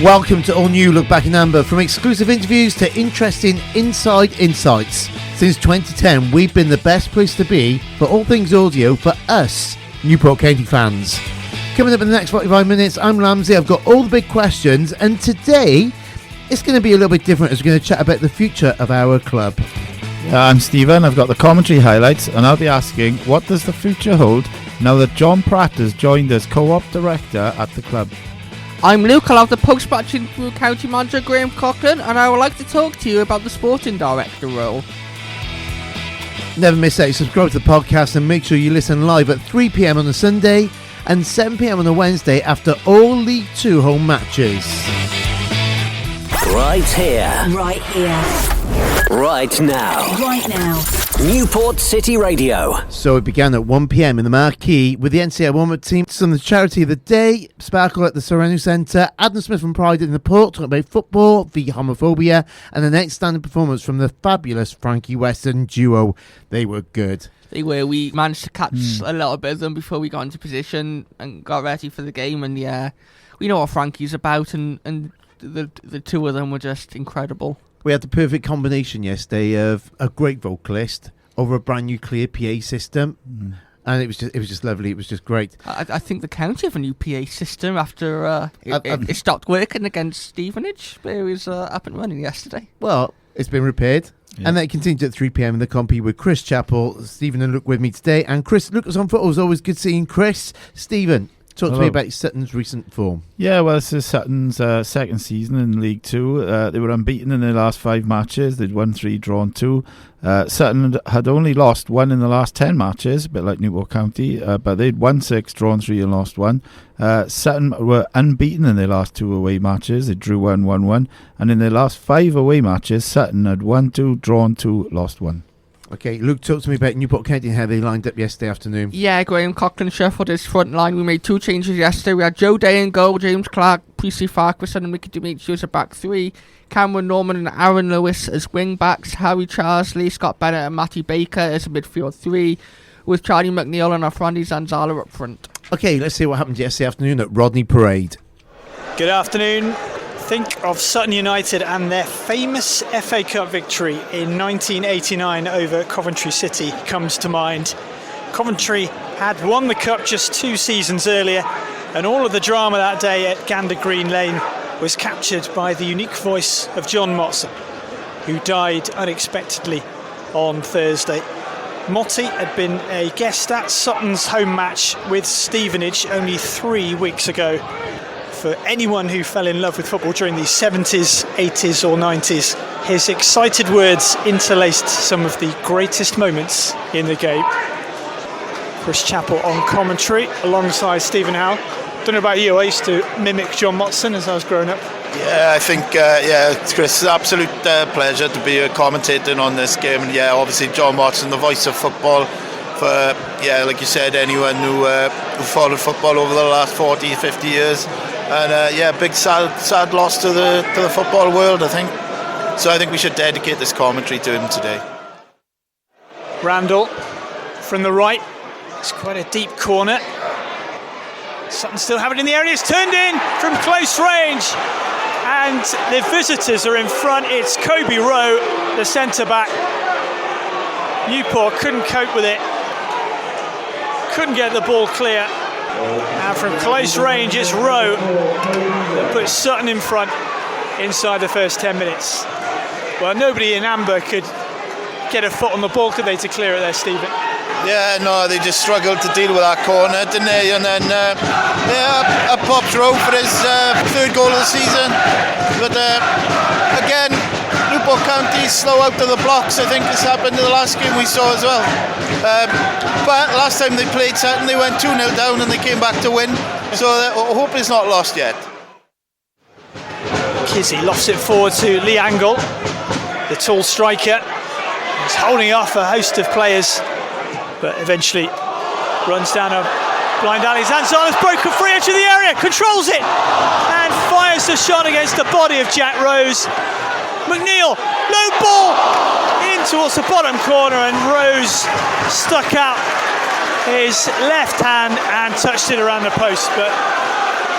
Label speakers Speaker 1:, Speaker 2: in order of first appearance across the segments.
Speaker 1: Welcome to all new Look Back in Amber. From exclusive interviews to interesting inside insights. Since 2010, we've been the best place to be for all things audio for us, Newport County fans. Coming up in the next 45 minutes, I'm Ramsey. I've got all the big questions, and today it's going to be a little bit different as we're going to chat about the future of our club.
Speaker 2: I'm Stephen. I've got the commentary highlights, and I'll be asking, what does the future hold now that Jon Pratt has joined as co-op director at the club?
Speaker 3: I'm Luke. I'll have the post-match interview with County Manager Graham Coughlin, and I would like to talk to you about the sporting director role.
Speaker 1: Never miss out. Subscribe to the podcast and make sure you listen live at 3 p.m. on a Sunday and 7 p.m. on a Wednesday after all League 2 home matches.
Speaker 4: Right here.
Speaker 5: Right here.
Speaker 4: Right now.
Speaker 5: Right now.
Speaker 4: Newport City Radio.
Speaker 1: So it began at 1 p.m. in the Marquee with the NCL Women's team. Some of the charity of the day, Sparkle at the Sereno Centre, Adam Smith from Pride in the Port talking about football, the homophobia, and an outstanding performance from the fabulous Frankie Weston duo. They were good.
Speaker 3: They were. We managed to catch a little bit of them before we got into position and got ready for the game. And yeah, we know what Frankie's about, and the two of them were just incredible.
Speaker 1: We had the perfect combination yesterday of a great vocalist over a brand new clear PA system, and it was just lovely. It was just great.
Speaker 3: I think the county have a new PA system after it stopped working against Stevenage, but it was up and running yesterday.
Speaker 1: Well, it's been repaired, and then it continued at 3 p.m. in the compy with Chris Chappell, Stephen and Luke with me today, and Chris. Luke was on foot. It was always good seeing Chris. Stephen, talk to me about Sutton's recent form.
Speaker 2: Yeah, well, this is Sutton's second season in League 2. They were unbeaten in their last 5 matches. They'd won 3, drawn 2. Sutton had only lost 1 in the last 10 matches, a bit like Newport County, but they'd won 6, drawn 3 and lost 1. Sutton were unbeaten in their last 2 away matches. They drew 1, won 1. And in their last 5 away matches, Sutton had won 2, drawn 2, lost 1.
Speaker 1: Okay, Luke, talk to me about Newport County and how they lined up yesterday afternoon.
Speaker 3: Yeah, Graham Coughlin shuffled his front line. We made 2 changes yesterday. We had Joe Day in goal, James Clark, Priestley Farquharson and Mickey Dimitri as a back 3. Cameron Norman and Aaron Lewis as wing backs. Harry Charsley, Scott Bennett and Matty Baker as a midfield 3. With Charlie McNeil and Afrandi Zanzala up front.
Speaker 1: Okay, let's see what happened yesterday afternoon at Rodney Parade.
Speaker 6: Good afternoon. Think of Sutton United and their famous FA Cup victory in 1989 over Coventry City comes to mind. Coventry had won the Cup just 2 seasons earlier, and all of the drama that day at Gander Green Lane was captured by the unique voice of Jon Motson, who died unexpectedly on Thursday. Motty had been a guest at Sutton's home match with Stevenage only 3 weeks ago. For anyone who fell in love with football during the 70s, 80s or 90s, his excited words interlaced some of the greatest moments in the game. Chris Chappell on commentary alongside Stephen Howe. Don't know about you, I used to mimic Jon Motson as I was growing up.
Speaker 7: Yeah, I think, Chris, it's an absolute pleasure to be commentating on this game. And yeah, obviously Jon Motson, the voice of football. For, like you said, anyone who followed football over the last 40, 50 years. And big sad loss to the football world, I think. So I think we should dedicate this commentary to him today.
Speaker 6: Randall from the right. It's quite a deep corner. Sutton still have it in the area. It's turned in from close range. And the visitors are in front. It's Kobe Rowe, the centre-back. Newport couldn't cope with it. Couldn't get the ball clear. And from close range, it's Rowe that puts Sutton in front inside the first 10 minutes. Well, nobody in Amber could get a foot on the ball, could they, to clear it there, Stephen?
Speaker 7: Yeah, no, they just struggled to deal with that corner, didn't they? And then, up pops Rowe for his 3rd goal of the season. But again, Newport County slow out of the blocks. I think this happened in the last game we saw as well. But last time they played Sutton, they went 2-0 down and they came back to win. So hope is not lost yet.
Speaker 6: Kizzy lofts it forward to Lee Angle, the tall striker. He's holding off a host of players, but eventually runs down a blind alley. Zanzala's broken free into the area, controls it, and fires the shot against the body of Jack Rose. McNeil, low ball in towards the bottom corner, and Rose stuck out his left hand and touched it around the post, but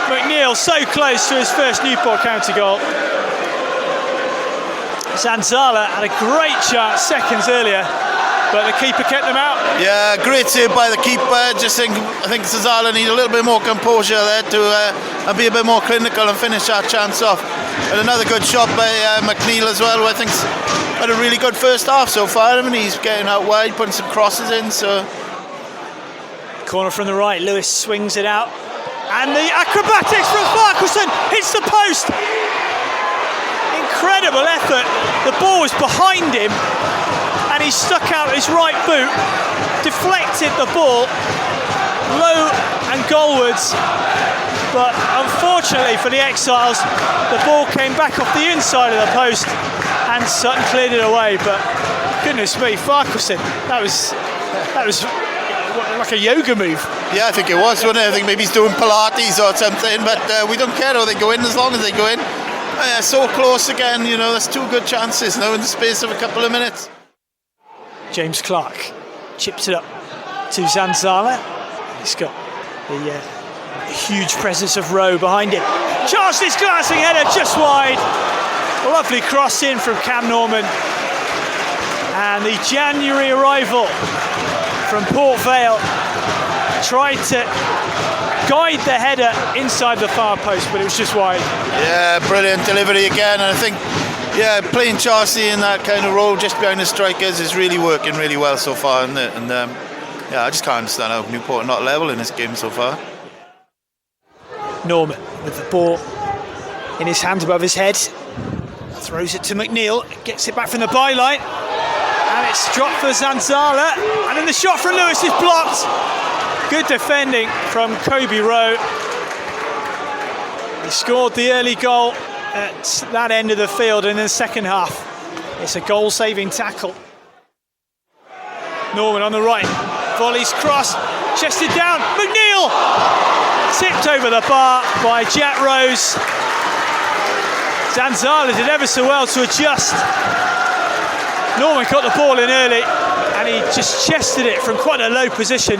Speaker 6: McNeil so close to his first Newport County goal. Zanzala had a great chance seconds earlier, but the keeper kept them out.
Speaker 7: Yeah, great save by the keeper. I think Zanzala need a little bit more composure there to be a bit more clinical and finish that chance off. And another good shot by McNeil as well, who I think's had a really good first half so far. I mean, he's getting out wide, putting some crosses in. So
Speaker 6: corner from the right, Lewis swings it out, and the acrobatics from Farquharson hits the post. Incredible effort. The ball was behind him, and he stuck out his right boot, deflected the ball low and goalwards. But unfortunately for the Exiles, the ball came back off the inside of the post, and Sutton cleared it away. But goodness me, Farquharson, that was like a yoga move.
Speaker 7: yeah, I think it was, wasn't it? I think maybe he's doing Pilates or something, but we don't care how they go in as long as they go in. So close again, that's two good chances now in the space of a couple of minutes.
Speaker 6: James Clark chips it up to Zanzala. He's got the huge presence of Rowe behind him. Charles' glancing header just wide. A lovely cross in from Cam Norman. And the January arrival from Port Vale tried to guide the header inside the far post, but it was just wide. Yeah,
Speaker 7: brilliant delivery again, and I think playing Chelsea in that kind of role just behind the strikers is really working really well so far, isn't it? And I just can't understand how Newport are not level in this game so far.
Speaker 6: Norman with the ball in his hands above his head, throws it to McNeil, gets it back from the byline, and it's dropped for Zanzala, and then the shot from Lewis is blocked. Good defending from Kobe Rowe. He scored the early goal at that end of the field, and in the second half it's a goal-saving tackle. Norman on the right, volleys cross, chested down, McNeil! Tipped over the bar by Jack Rose. Zanzala did ever so well to adjust. Norman got the ball in early, and he just chested it from quite a low position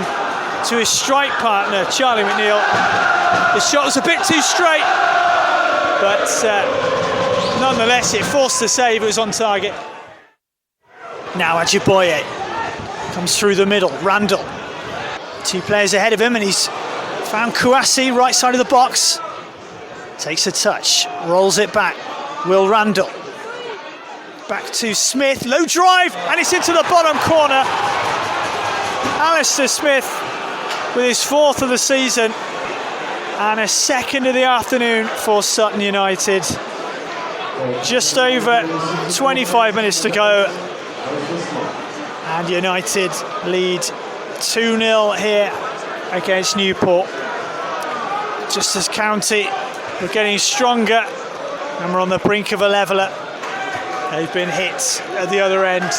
Speaker 6: to his strike partner, Charlie McNeil. The shot was a bit too straight, but nonetheless it forced the save. It was on target. Now Ajiboye comes through the middle. Randall, two players ahead of him, and he's found Kouassi right side of the box. Takes a touch, rolls it back. Will Randall back to Smith, low drive, and it's into the bottom corner. Alistair Smith with his fourth of the season and a second of the afternoon for Sutton United. Just over 25 minutes to go, and United lead 2-0 here against Newport. Just as County were getting stronger and we're on the brink of a leveller, they've been hit at the other end.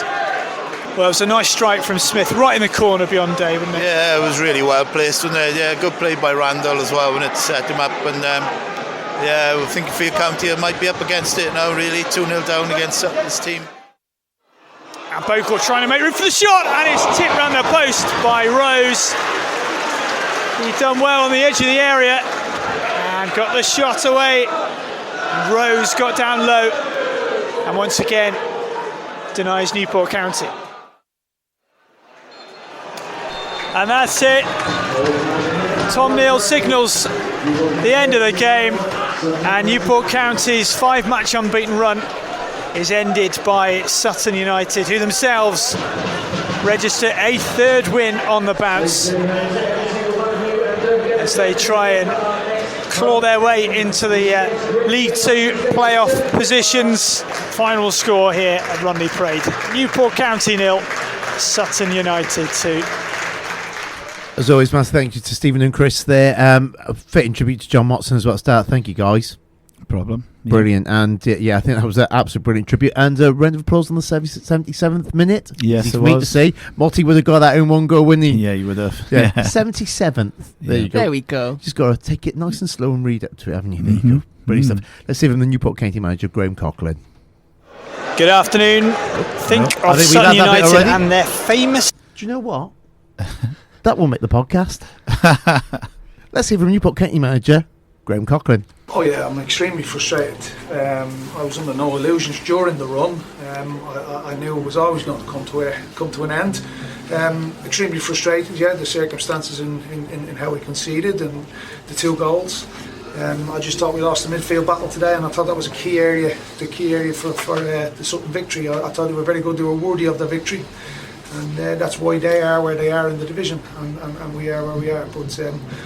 Speaker 6: Well, it was a nice strike from Smith right in the corner beyond Day, wasn't it?
Speaker 7: Yeah, it was really well placed, wasn't it? Yeah, good play by Randall as well when it set him up. And I think Field County might be up against it now, really. 2-0 down against Sutton's team.
Speaker 6: And Bokor trying to make room for the shot, and it's tipped round the post by Rose. He'd done well on the edge of the area and got the shot away. Rose got down low and once again denies Newport County. And that's it. Tom Neal signals the end of the game, and Newport County's 5-match unbeaten run is ended by Sutton United, who themselves register a third win on the bounce as they try and claw their way into the League 2 playoff positions. Final score here at Runley Parade: Newport County 0, Sutton United 2.
Speaker 1: As always, massive thank you to Stephen and Chris there. A fitting tribute to John Motson as well at start. Thank you, guys.
Speaker 2: No problem. Yeah.
Speaker 1: Brilliant. And I think that was an absolute brilliant tribute. And a round of applause on the 77th minute.
Speaker 2: Yes, it
Speaker 1: was.
Speaker 2: was.
Speaker 1: To say, Motty would have got that in one go, wouldn't he?
Speaker 2: Yeah, you would have.
Speaker 1: Yeah. 77th. There you go.
Speaker 3: There we go.
Speaker 1: Just got to take it nice and slow and read up to it, haven't you? There you go. Brilliant stuff. Let's hear from the Newport County manager, Graham Coughlin.
Speaker 6: Good afternoon. Think
Speaker 1: I
Speaker 6: of
Speaker 1: think
Speaker 6: Sutton United and their famous...
Speaker 1: Do you know what? That will make the podcast. Let's hear from Newport County manager, Graham Cochran.
Speaker 8: Oh yeah, I'm extremely frustrated. I was under no illusions during the run. I knew it was always going to come to an end. Extremely frustrated, yeah, the circumstances in how we conceded and the 2 goals. I just thought we lost the midfield battle today, and I thought that was the key area for the Sutton victory. I thought they were very good, they were worthy of the victory, and that's why they are where they are in the division, and we are where we are. But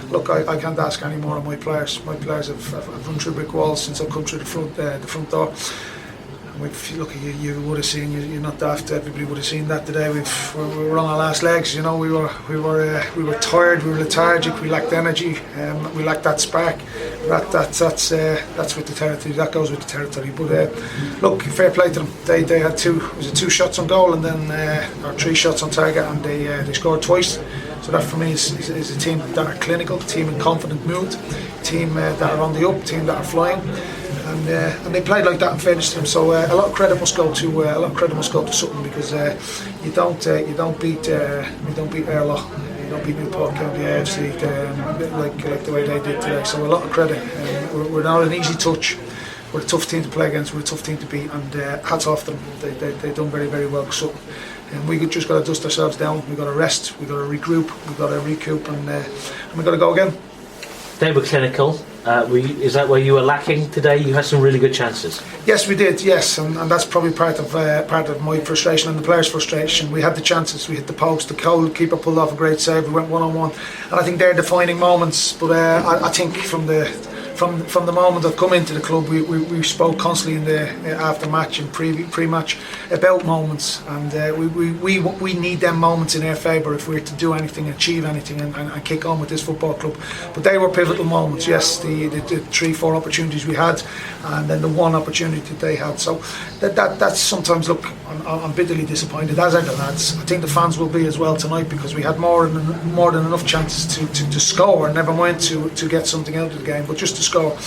Speaker 8: look, I can't ask any more of my players. My players have run through brick walls since I've come through the front door. Look, you would have seen. You're not daft. Everybody would have seen that today. We were on our last legs. You know, we were tired. We were lethargic. We lacked energy. We lacked that spark. That's with the territory. That goes with the territory. But look, fair play to them. They had 2 shots on goal and then or 3 shots on target, and they scored twice. So that for me is a team that are clinical, team in confident mood, team that are on the up, team that are flying. And they played like that in fairness to them. So a lot of credit must go to Sutton, because you don't beat Erloch, you don't beat Newport County AFC like the way they did today. So a lot of credit. We're not an easy touch. We're a tough team to play against. We're a tough team to beat, and hats off to them. They've done very, very well. Sutton. And we just got to dust ourselves down. We've got to rest. We've got to regroup. We've got to recoup, and we've got to go again.
Speaker 9: They were clinical. Is that where you were lacking today? You had some really good chances.
Speaker 8: Yes, we did. Yes, and that's probably part of my frustration and the players' frustration. We had the chances. We hit the post. The goalkeeper pulled off a great save. We went 1-on-1, and I think they're defining moments. But I think from the moment I've come into the club, we spoke constantly in the after match and pre-match about moments, and we need them moments in our favour if we're to do anything, achieve anything, and kick on with this football club. But they were pivotal moments. Yes, the 3-4 opportunities we had, and then the 1 opportunity that they had. So that's sometimes, look, I'm bitterly disappointed, as are the lads. I think the fans will be as well tonight, because we had more than enough chances to score, never mind to get something out of the game, but just to score.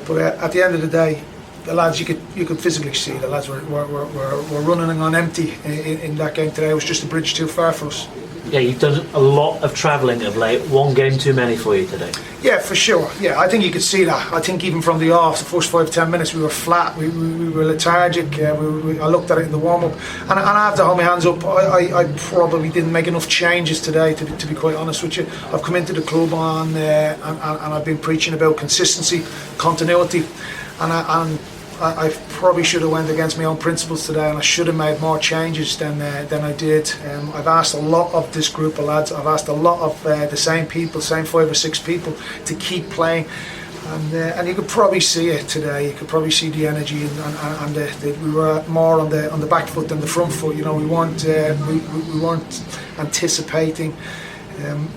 Speaker 8: But at the end of the day, the lads, you could physically see the lads were running on empty in that game today. It was just a bridge too far for us.
Speaker 9: Yeah, you've done a lot of travelling of late. 1 game too many for you today.
Speaker 8: Yeah, for sure. Yeah, I think you could see that. I think even from the off, the first 5-10 minutes, we were flat. We were lethargic. I looked at it in the warm-up, and I have to hold my hands up. I probably didn't make enough changes today, to be quite honest with you. I've come into the club and I've been preaching about consistency, continuity, and I probably should have went against my own principles today, and I should have made more changes than I did. I've asked a lot of this group of lads. I've asked a lot of the same 5 or 6 people to keep playing, and you could probably see it today. You could probably see the energy, and we were more on the back foot than the front foot. You know, we weren't anticipating.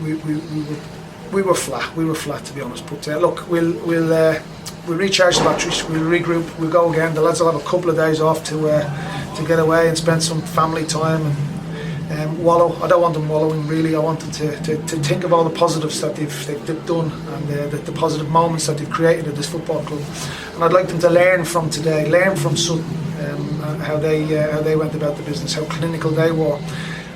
Speaker 8: We were flat. We were flat, to be honest. But look, we'll recharge the batteries, we'll regroup, we'll go again. The lads will have a couple of days off to get away and spend some family time and wallow. I don't want them wallowing, really. I want them to think of all the positives that they've done, and the positive moments that they've created at this football club. And I'd like them to learn from today, learn from Sutton, how they went about the business, how clinical they were.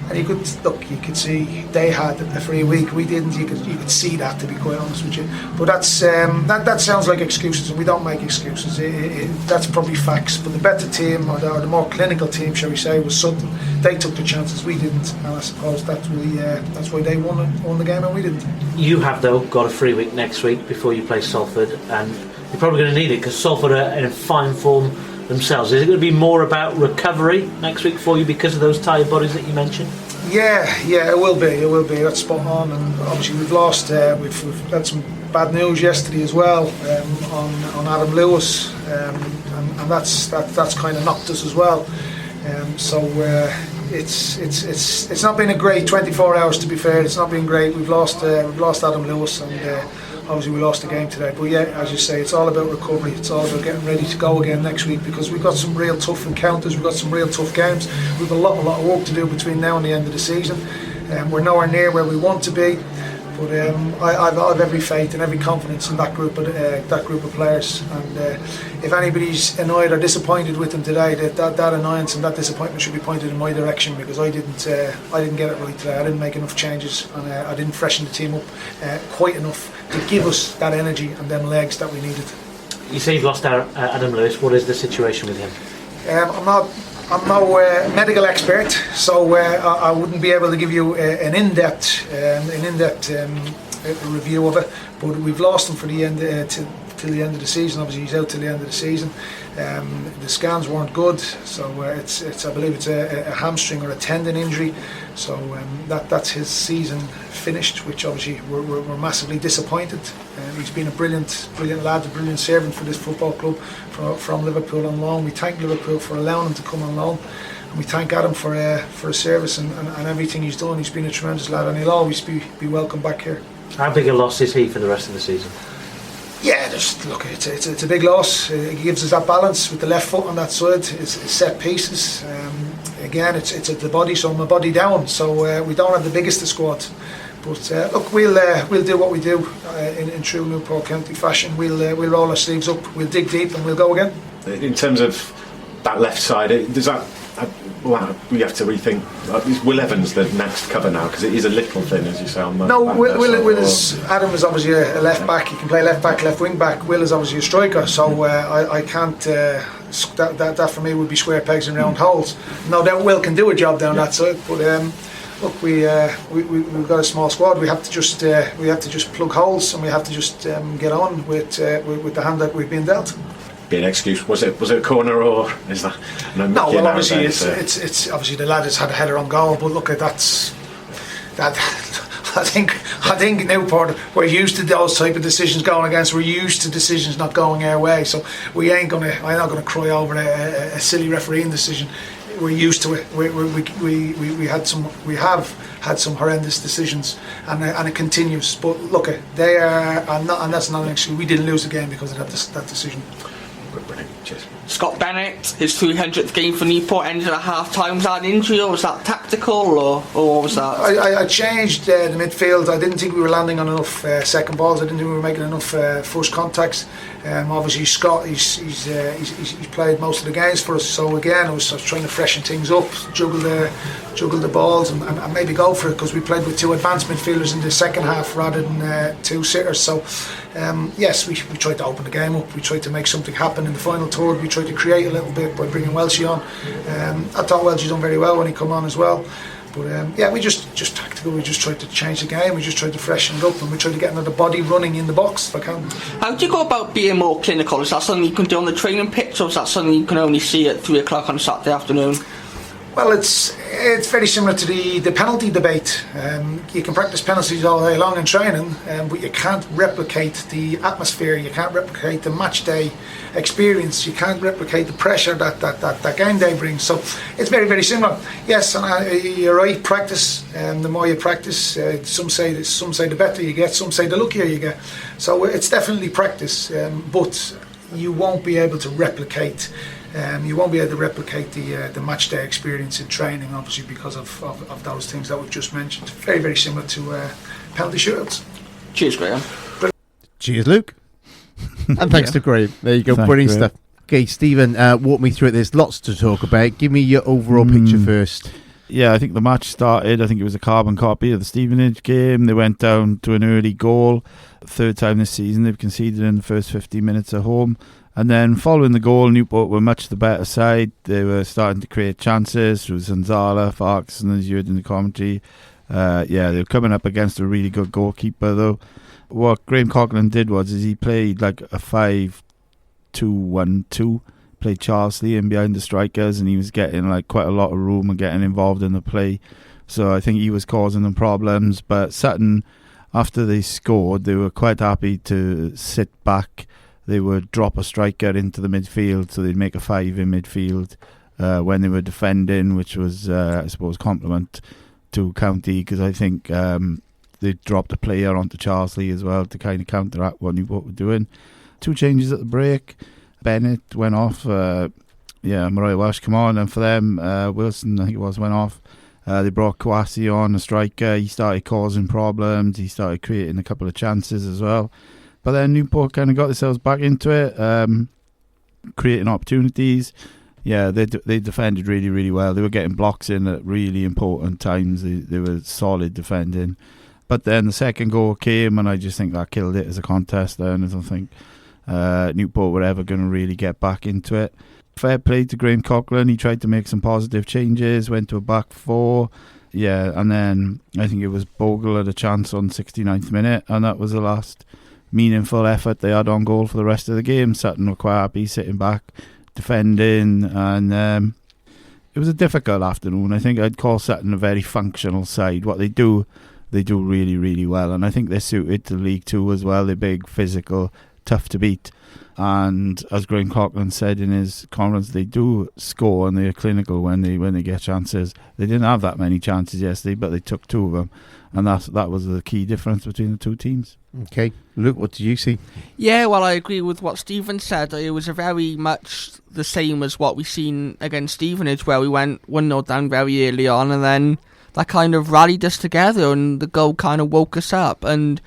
Speaker 8: And you could see they had a free week. We didn't. You could see that, to be quite honest with you. But that sounds like excuses, and we don't make excuses. That's probably facts. But the better team, or the more clinical team, shall we say, was Sutton. They took the chances, we didn't, and I suppose that's why they won the game and we didn't. You
Speaker 9: have, though, got a free week next week before you play Salford, and you're probably going to need it because Salford are in fine form themselves. Is it going to be more about recovery next week for you because of those tired bodies that you mentioned?
Speaker 8: Yeah, it will be. That's spot on. And obviously we've lost. We've had some bad news yesterday as well on Adam Lewis, and that's kind of knocked us as well. So it's not been a great 24 hours, to be fair. It's not been great. We've lost Adam Lewis, and obviously we lost the game today. But yeah, as you say, it's all about recovery. It's all about getting ready to go again next week, because we've got some real tough encounters. We've got some real tough games. We've a lot of work to do between now and the end of the season. We're nowhere near where we want to be. But I've every faith and every confidence in that group of players. And if anybody's annoyed or disappointed with them today, that annoyance and that disappointment should be pointed in my direction, because I didn't get it right today. I didn't make enough changes, and I didn't freshen the team up quite enough to give us that energy and them legs that we needed.
Speaker 9: You say you've lost Adam Lewis. What is the situation with him?
Speaker 8: I'm no medical expert, so I wouldn't be able to give you an in-depth review of it. But we've lost him for the end till the end of the season. Obviously, he's out till the end of the season. The scans weren't good, so it's I believe it's a hamstring or a tendon injury. So that's his season finished, which obviously we're massively disappointed. He's been a brilliant lad, a brilliant servant for this football club from Liverpool on loan. We thank Liverpool for allowing him to come on loan, and we thank Adam for his service and everything he's done. He's been a tremendous lad, and he'll always be welcome back here.
Speaker 9: How big a loss is he for the rest of the season?
Speaker 8: Yeah, it's a big loss. It gives us that balance with the left foot on that side. It's set pieces. Again, it's the body, so I'm a body down. So we don't have the biggest of squads. But look, we'll do what we do in true Newport County fashion. We'll roll our sleeves up, we'll dig deep, and we'll go again.
Speaker 10: In terms of that left side, does that we have to rethink? Is Will Evans the next cover now? Because it is a little thin, as you say. On
Speaker 8: no, Will is Adam is obviously a left back. He can play left back, left wing back. Will is obviously a striker, so I can't. That for me would be square pegs and round holes. No doubt Will can do a job down that side, but look, we've got a small squad. We have to just plug holes, and we have to just get on with the hand that we've been dealt.
Speaker 10: Be an excuse. Was it a corner, or is that? No,
Speaker 8: well, obviously it's obviously the lad has had a header on goal, but look at that. I think Newport, we're used to those type of decisions going against. We're used to decisions not going our way, so I'm not gonna cry over a silly refereeing decision. We're used to it. We have had some horrendous decisions, and it continues. But look, they are, and that's not an excuse. We didn't lose the game because of that decision.
Speaker 10: Brilliant. Cheers.
Speaker 3: Scott Bennett, his 300th game for Newport, ended at half time. Was that an injury, or was that tactical, or what was that?
Speaker 8: I changed the midfield. I didn't think we were landing on enough second balls. I didn't think we were making enough first contacts. Obviously Scott, he's played most of the games for us. So again, I was trying to freshen things up, juggle the balls, and maybe go for it, because we played with two advanced midfielders in the second half rather than two sitters. So yes, we tried to open the game up. We tried to make something happen in the final third. We tried to create a little bit by bringing Welshie on. I thought Welshie done very well when he come on as well. But we just tactical. We just tried to change the game. We just tried to freshen it up, and we tried to get another body running in the box if I can. How
Speaker 3: do you go about being more clinical? Is that something you can do on the training pitch, or is that something you can only see at 3 o'clock on a Saturday afternoon?
Speaker 8: Well, it's very similar to the penalty debate. You can practice penalties all day long in training, but you can't replicate the atmosphere. You can't replicate the match day experience. You can't replicate the pressure that game day brings. So it's very, very similar. Yes, and you're right. Practice, and the more you practice, some say the better you get. Some say the luckier you get. So it's definitely practice, but you won't be able to replicate. The match day experience in training, obviously, because of those things that we've just mentioned. Very, very similar to penalty shootouts.
Speaker 3: Cheers, Graham.
Speaker 1: Cheers, Luke. And thanks to Graham. There you go.
Speaker 2: Thanks,
Speaker 1: Brilliant
Speaker 2: Graham.
Speaker 1: stuff. Okay, Stephen, walk me through it. There's lots to talk about. Give me your overall picture first.
Speaker 2: Yeah, I think the match started. I think it was a carbon copy of the Stevenage game. They went down to an early goal. Third time this season they've conceded in the first 15 minutes at home. And then following the goal, Newport were much the better side. They were starting to create chances through Zanzala, Farquharson, as you heard in the commentary. They were coming up against a really good goalkeeper, though. What Graham Coughlin did was he played like a 5-2-1-2, played Charles Lee in behind the strikers, and he was getting like quite a lot of room and getting involved in the play. So I think he was causing them problems. But Sutton, after they scored, they were quite happy to sit back. They would drop a striker into the midfield, so they'd make a 5 in midfield when they were defending, which was, I suppose, compliment to County, because I think they dropped a player onto Charles Lee as well to kind of counteract what Newport were doing. 2 changes at the break. Bennett went off. Mariah Welsh come on, and for them, Wilson, I think it was, went off. They brought Kouassi on, a striker. He started causing problems. He started creating a couple of chances as well. But then Newport kind of got themselves back into it, creating opportunities. Yeah, they defended really, really well. They were getting blocks in at really important times. They were solid defending. But then the second goal came, and I just think that killed it as a contest there, and I don't think Newport were ever going to really get back into it. Fair play to Graham Coughlin. He tried to make some positive changes, went to a back four. Yeah, and then I think it was Bogle had a chance on 69th minute, and that was the last meaningful effort they had on goal for the rest of the game. Sutton were quite happy sitting back, defending, and it was a difficult afternoon. I think I'd call Sutton a very functional side. What they do really, really well, and I think they're suited to League Two as well. They're big, physical, tough to beat. And as Graham Coughlin said in his comments, they do score and they are clinical when they get chances. They didn't have that many chances yesterday, but they took two of them, and that was the key difference between the two teams.
Speaker 1: Okay, Luke, what do you see?
Speaker 3: Yeah, well, I agree with what Stephen said. It was very much the same as what we seen against Stevenage, where we went 1-0 down very early on, and then that kind of rallied us together, and the goal kind of woke us up. And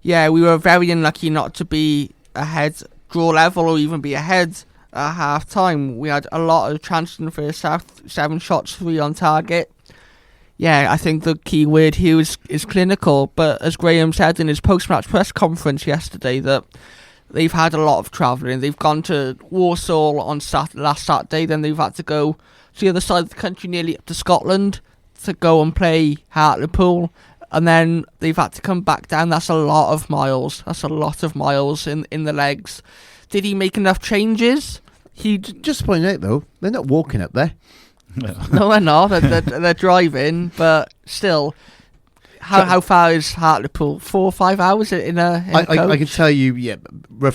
Speaker 3: yeah, we were very unlucky not to be ahead, draw level, or even be ahead at half time. We had a lot of chances in the first half, 7 shots, 3 on target. Yeah, I think the key word here is clinical, but as Graham said in his post-match press conference yesterday, that they've had a lot of travelling. They've gone to Warsaw on last Saturday, then they've had to go to the other side of the country, nearly up to Scotland, to go and play Hartlepool. And then they've had to come back down. That's a lot of miles. That's a lot of miles in the legs. Did he make enough changes?
Speaker 1: Just point out, though, they're not walking up there.
Speaker 3: No, they're not. They're driving, but still. How far is Hartlepool? 4 or 5 hours in a coach?
Speaker 1: I can tell you, yeah,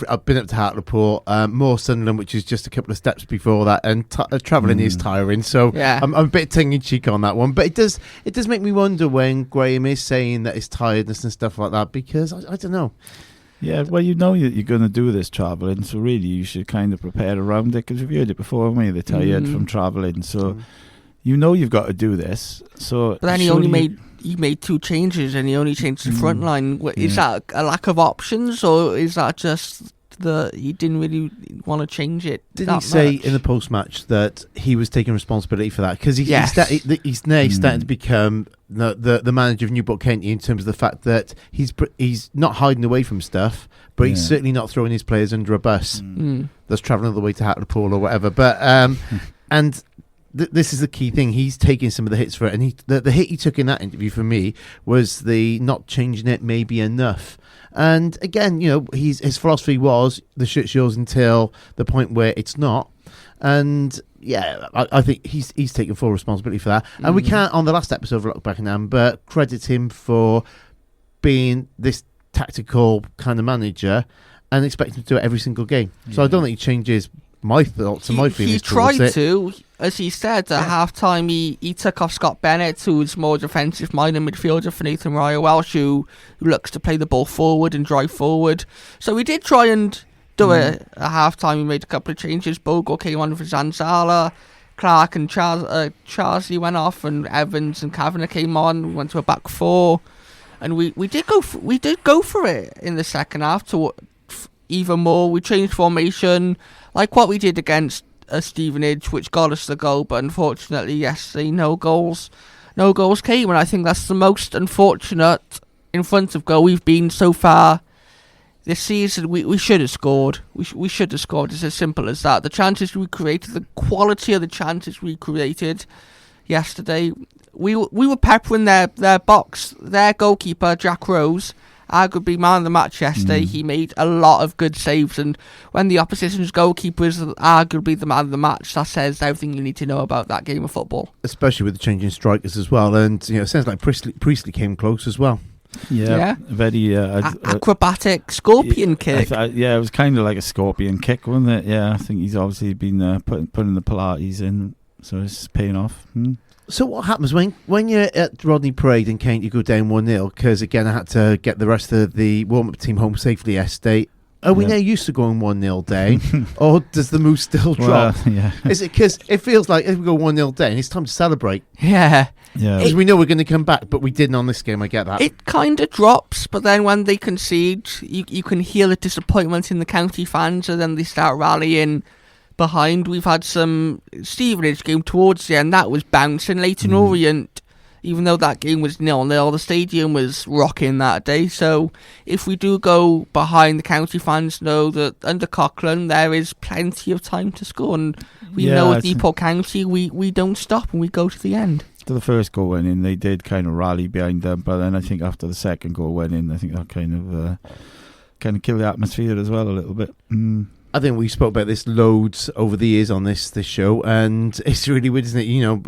Speaker 1: I've been up to Hartlepool, more Sunderland, which is just a couple of steps before that, and travelling is tiring. So yeah. I'm a bit tongue-in-cheek on that one, but it does make me wonder when Graham is saying that it's tiredness and stuff like that, because I don't know.
Speaker 2: Yeah, well, you know you're going to do this travelling, so really you should kind of prepare around it, because we've heard it before, haven't we? They're tired from travelling, so you know you've got to do this. So,
Speaker 3: but then he made 2 changes, and he only changed the front line. Is that a lack of options, or is that just that he didn't really want to change it?
Speaker 1: Didn't he say in the post-match that he was taking responsibility for that? Because he's now starting to become the manager of Newport County in terms of the fact that he's not hiding away from stuff, but he's certainly not throwing his players under a bus that's travelling all the way to Hartlepool or whatever. But and this is the key thing. He's taking some of the hits for it, and the hit he took in that interview for me was the not changing it may be enough. And again, you know, his philosophy was the shit's yours until the point where it's not. And yeah, I think he's taken full responsibility for that. And we can't, on the last episode of Look Back in Amber, credit him for being this tactical kind of manager and expect him to do it every single game. So I don't think he changes my thoughts and my feelings.
Speaker 3: He tried to, as he said, at half-time he took off Scott Bennett, who's more defensive-minded midfielder for Nathan Ryan Welsh, who looks to play the ball forward and drive forward. So he did try and do it at half-time. He made a couple of changes. Bogle came on for Zanzala, Clark and Charsley went off, and Evans and Kavanagh came on. We went to a back 4, and we did go for it in the second half to even more. We changed formation, like what we did against Stevenage, which got us the goal, but unfortunately yesterday no goals came, and I think that's the most unfortunate in front of goal we've been so far this season. We should have scored. We should have scored. It's as simple as that. The chances we created, the quality of the chances we created yesterday, we were peppering their box. Their goalkeeper, Jack Rose, arguably man of the match yesterday. He made a lot of good saves, and when the opposition's goalkeeper is arguably the man of the match, that says everything you need to know about that game of football.
Speaker 1: Especially with the changing strikers as well, and you know, it sounds like Priestley came close as well.
Speaker 2: Yeah. Very
Speaker 3: acrobatic scorpion kick.
Speaker 2: It was kind of like a scorpion kick, wasn't it? Yeah, I think he's obviously been putting the Pilates in, so it's paying off.
Speaker 1: So what happens when you're at Rodney Parade and Kent, you go down 1-0, because again I had to get the rest of the warm-up team home safely yesterday. Are we now used to going 1-0 down, or does the mood still drop?
Speaker 2: Yeah.
Speaker 1: Is it because it feels like if we go 1-0 down, it's time to celebrate?
Speaker 3: Yeah.
Speaker 1: Because we know we're going to come back, but we didn't on this game. I get that.
Speaker 3: It kind of drops, but then when they concede, you can hear the disappointment in the county fans, and then they start rallying behind. We've had some Stevenage game towards the end that was bouncing. Leyton Orient, even though that game was 0-0, the stadium was rocking that day. So if we do go behind, the county fans know that under Coughlin there is plenty of time to score, and we know with Newport County we don't stop and we go to the end.
Speaker 2: To the first goal went in, they did kind of rally behind them, but then I think after the second goal went in, I think that kind of killed the atmosphere as well a little bit.
Speaker 1: I think we spoke about this loads over the years on this show, and it's really weird, isn't it? You know,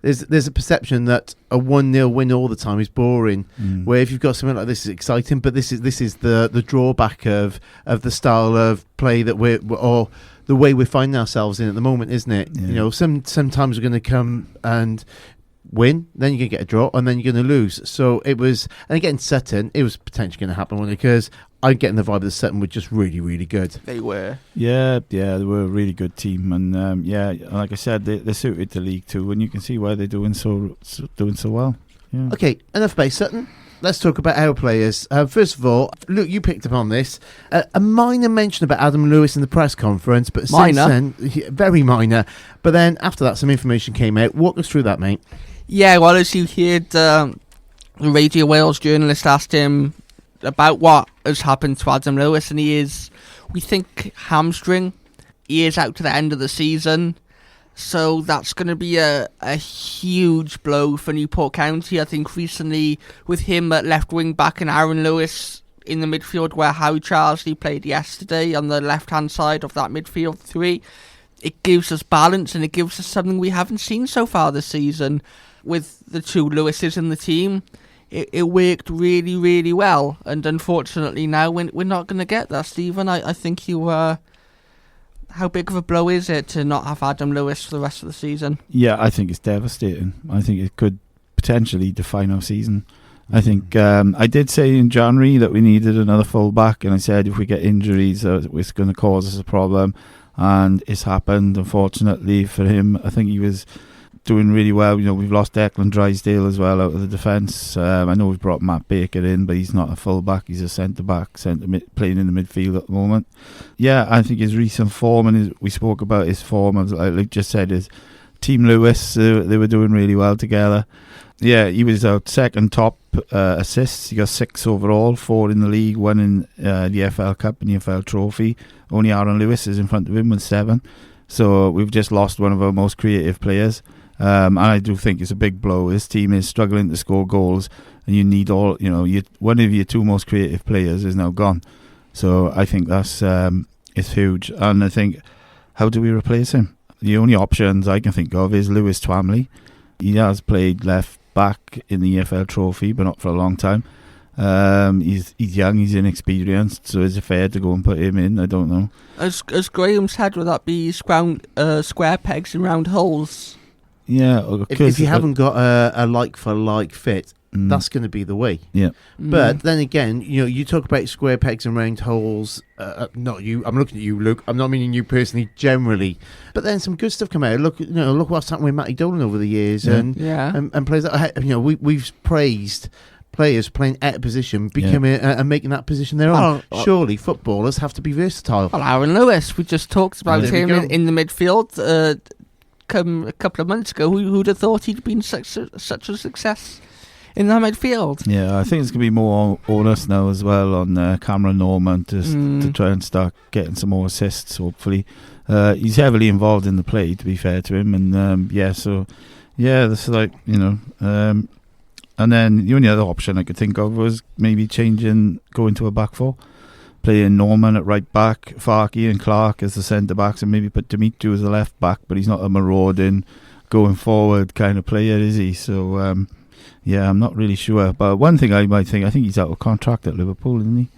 Speaker 1: there's a perception that a 1-0 win all the time is boring. Where if you've got something like this, it's exciting. But this is the drawback of the style of play that or the way we're finding ourselves in at the moment, isn't it?
Speaker 2: Yeah.
Speaker 1: You know, sometimes we're going to come and win, then you're going to get a draw, and then you're going to lose. So it was, and again, Sutton, it was potentially going to happen, wasn't it? Because I'm getting the vibe that Sutton were just really, really good.
Speaker 3: They were.
Speaker 2: Yeah, they were a really good team, and like I said, they're suited to League Two, and you can see why they're doing so well. Yeah.
Speaker 1: Okay, enough about Sutton. Let's talk about our players. First of all, look, you picked up on this. A minor mention about Adam Lewis in the press conference, but
Speaker 3: minor.
Speaker 1: Since then, very minor. But then after that, some information came out. Walk us through that, mate.
Speaker 3: Yeah, well, as you heard, the Radio Wales journalist asked him about what has happened to Adam Lewis, and we think hamstring. He is out to the end of the season. So that's going to be a huge blow for Newport County. I think recently with him at left wing back and Aaron Lewis in the midfield where Howie Charsley played yesterday on the left hand side of that midfield three, it gives us balance and it gives us something we haven't seen so far this season. With the two Lewises in the team, it worked really, really well. And unfortunately now we're not going to get that, Stephen. I think you... How big of a blow is it to not have Adam Lewis for the rest of the season?
Speaker 2: Yeah, I think it's devastating. I think it could potentially define our season. I think I did say in January that we needed another full-back, and I said if we get injuries, it's going to cause us a problem. And it's happened, unfortunately, for him. I think he was doing really well. You know, we've lost Declan Drysdale as well out of the defence. I know we've brought Matt Baker in, but he's not a full-back. He's a centre-back, playing in the midfield at the moment. Yeah, I think his recent form, and we spoke about his form, as I just said, is Team Lewis. They were doing really well together. Yeah, he was our second top assists. He got 6 overall, 4 in the league, 1 in the FL Cup and the FL Trophy. Only Aaron Lewis is in front of him with 7. So we've just lost one of our most creative players. And I do think it's a big blow. This team is struggling to score goals, and you need one of your 2 most creative players is now gone. So I think that's it's huge. And I think, how do we replace him? The only options I can think of is Lewis Twamley. He has played left back in the EFL Trophy, but not for a long time. He's young, he's inexperienced, so is it fair to go and put him in? I don't know.
Speaker 3: As Graham said, would that be square pegs in round holes?
Speaker 2: Yeah,
Speaker 1: if you haven't got a like-for-like fit, that's going to be the way.
Speaker 2: Yeah.
Speaker 1: But then again, you talk about square pegs and round holes. Not you. I'm looking at you, Luke. I'm not meaning you personally, generally. But then some good stuff come out. Look what's happened with Matty Dolan over the years, and players that we've praised players playing out of position, becoming and making that position their own. Surely footballers have to be versatile.
Speaker 3: Well, Aaron Lewis, we just talked about him in the midfield. A couple of months ago, who'd have thought he'd been such a success in that midfield?
Speaker 2: Yeah, I think it's going to be more onus now as well on Cameron Norman to try and start getting some more assists, hopefully. He's heavily involved in the play, to be fair to him, and this is like, and then the only other option I could think of was maybe going to a back 4. Playing Norman at right back, Farkey and Clark as the centre backs, and maybe put Dimitri as the left back, but he's not a marauding, going forward kind of player, is he? So, I'm not really sure. But one thing I think he's out of contract at Liverpool, isn't he?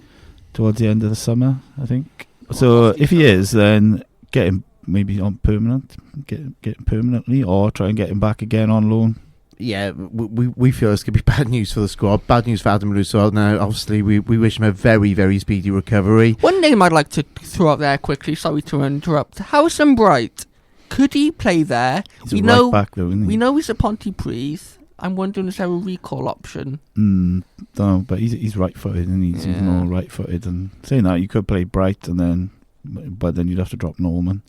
Speaker 2: Towards the end of the summer, I think. So, if he is, then get him maybe on permanent, get him permanently, or try and get him back again on loan.
Speaker 1: yeah, we feel this could be bad news for the squad. Bad news for Adam Russo. Now, obviously, we wish him a very, very speedy recovery.
Speaker 3: One name I'd like to throw out there quickly, sorry to interrupt. Harrison Bright. Could he play there?
Speaker 2: He's right back though, isn't he?
Speaker 3: We know he's a Pontypridd. I'm wondering, is there a recall option?
Speaker 2: No, but he's right-footed, and he's more right-footed. And saying that, you could play Bright, but then you'd have to drop Norman.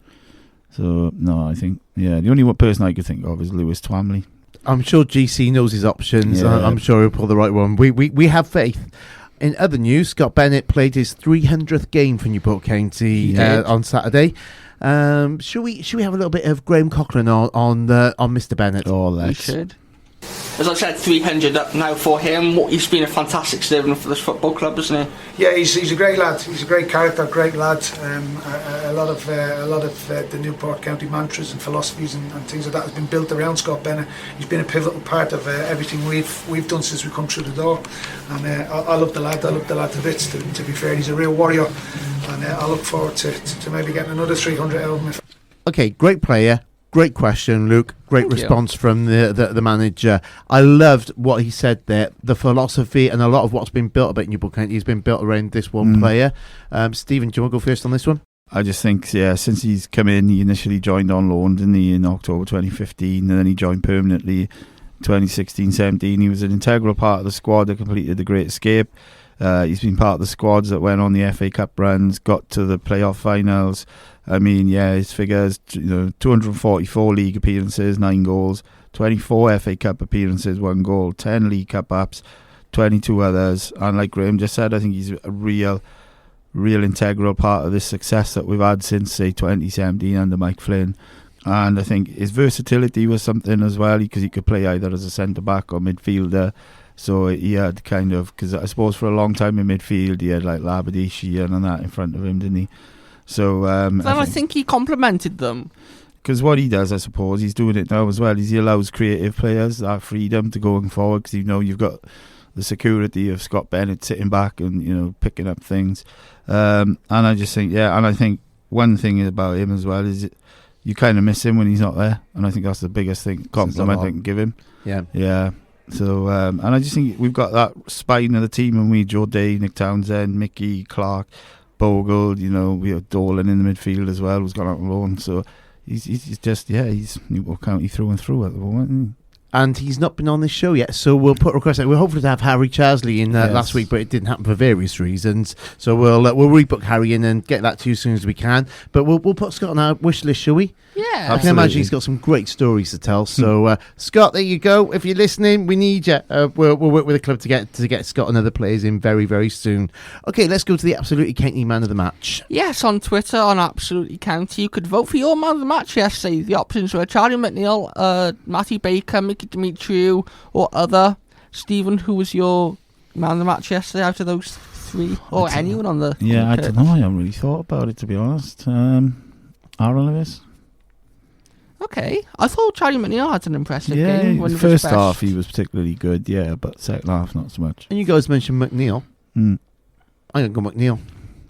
Speaker 2: So no, I think the only person I could think of is Lewis Twamley.
Speaker 1: I'm sure GC knows his options.
Speaker 2: Yeah.
Speaker 1: I'm sure he'll pull the right one. We have faith. In other news, Scott Bennett played his 300th game for Newport County on Saturday. Should we have a little bit of Graham Cochran on Mr. Bennett?
Speaker 2: Oh,
Speaker 3: We should. As I said, 300 up now for him. He's been a fantastic servant for this football club, isn't he?
Speaker 8: Yeah, he's a great lad. He's a great character, great lad. A lot of the Newport County mantras and philosophies and things like that has been built around Scott Bennett. He's been a pivotal part of everything we've done since we come through the door. And I love the lad. I love the lad to bits. To be fair, he's a real warrior. And I look forward to maybe getting another 300 out of him.
Speaker 1: Okay, great player. Great question, Luke. Great
Speaker 3: Thank
Speaker 1: response from the manager. I loved what he said there. The philosophy and a lot of what's been built about Newport County has been built around this one player. Stephen, do you want to go first on this one?
Speaker 2: I just think, since he's come in, he initially joined on loan, didn't he, in October 2015, and then he joined permanently 2016-17. He was an integral part of the squad that completed the Great Escape. He's been part of the squads that went on the FA Cup runs, got to the playoff finals. I mean, his figures, 244 league appearances, 9 goals, 24 FA Cup appearances, 1 goal, 10 League Cup ups, 22 others. And like Graham just said, I think he's a real integral part of this success that we've had since, say, 2017 under Mike Flynn. And I think his versatility was something as well, because he could play either as a centre-back or midfielder. So he had because I suppose for a long time in midfield, he had like Labadishian and that in front of him, didn't he? So
Speaker 3: I think he complimented them.
Speaker 2: Because what he does, I suppose, he's doing it now as well, is he allows creative players that freedom to going forward, because you've got the security of Scott Bennett sitting back and picking up things. And I just think, and I think one thing about him as well is you kind of miss him when he's not there, and I think that's the biggest compliment I can give him. Yeah. So and I just think we've got that spine of the team, and Joe Day, Nick Townsend, Mickey Clark, Bogle, we have Dolan in the midfield as well, who's gone out on loan. So he's Newport County through and through at the moment, isn't he?
Speaker 1: And he's not been on this show yet, so we'll put a request out. We're hoping to have Harry Charsley in last week, but it didn't happen for various reasons. So we'll rebook Harry in and get that to you as soon as we can. But we'll put Scott on our wish list, shall we?
Speaker 3: Yeah,
Speaker 1: I can imagine he's got some great stories to tell. So Scott, there you go. If you're listening, we need you. We'll work with the club to get Scott and other players in very, very soon. Okay, let's go to the Absolutely County Man of the Match.
Speaker 3: Yes, on Twitter on Absolutely County, you could vote for your Man of the Match yesterday. The options were Charlie McNeil, Matty Baker, Mickey Demetriou, or other. Stephen, who was your Man of the Match yesterday out of those three, or anyone on the?
Speaker 2: I don't know. I haven't really thought about it, to be honest. Aaron Lewis.
Speaker 3: Okay, I thought Charlie McNeil had an impressive game.
Speaker 2: The first half he was particularly good, but second half not so much.
Speaker 1: And you guys mentioned McNeil. I'm going to go McNeil.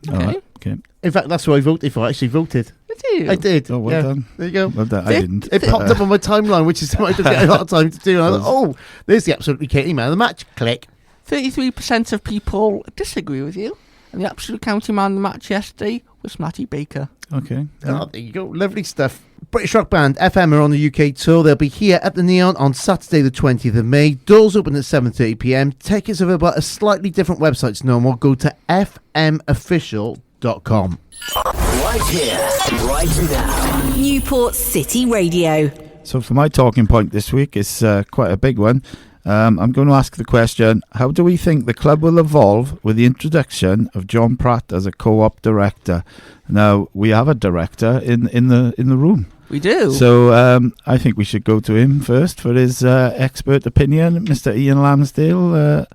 Speaker 3: Okay.
Speaker 1: In fact, that's who I voted for. I actually voted.
Speaker 3: Did you?
Speaker 1: I did.
Speaker 2: Oh, well done.
Speaker 1: There you go.
Speaker 2: Well done. I didn't.
Speaker 1: It popped up on my timeline, which is something I don't get a lot of time to do. And I thought, there's the Absolutely County Man of the Match. Click.
Speaker 3: 33% of people disagree with you. And the Absolute County Man of the Match yesterday was Matty Baker.
Speaker 2: Okay.
Speaker 1: There you go. Lovely stuff. British rock band FM are on the UK tour. They'll be here at the Neon on Saturday the 20th of May. Doors open at 7:30pm. Tickets are available at a slightly different website to normal. Go to fmofficial.com.
Speaker 4: Right here, right now.
Speaker 5: Newport City Radio.
Speaker 2: So for my talking point this week, it's quite a big one. I'm going to ask the question, how do we think the club will evolve with the introduction of Jon Pratt as a co-op director? Now, we have a director in the room.
Speaker 3: We do.
Speaker 2: So I think we should go to him first for his expert opinion. Mr. Ian Lamsdale.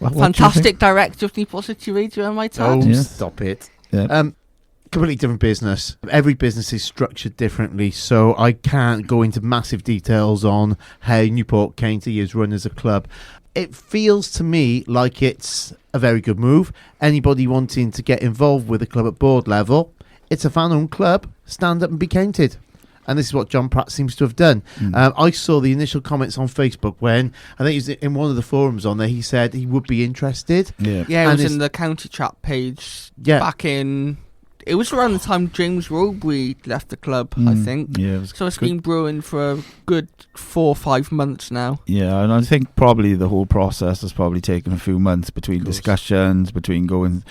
Speaker 3: Fantastic director of Newport City Radio, I might add.
Speaker 1: Stop it.
Speaker 2: Yeah.
Speaker 1: Completely different business. Every business is structured differently, so I can't go into massive details on how Newport County is run as a club. It feels to me like it's a very good move. Anybody wanting to get involved with the club at board level, it's a fan-owned club. Stand up and be counted. And this is what Jon Pratt seems to have done. I saw the initial comments on Facebook when, I think it was in one of the forums on there, he said he would be interested.
Speaker 3: Yeah, it was in the county chat page back in... It was around the time James Roby left the club, I think.
Speaker 2: Yeah,
Speaker 3: so it's been brewing for a good 4 or 5 months now.
Speaker 2: Yeah, and I think probably the whole process has probably taken a few months between discussions, between going,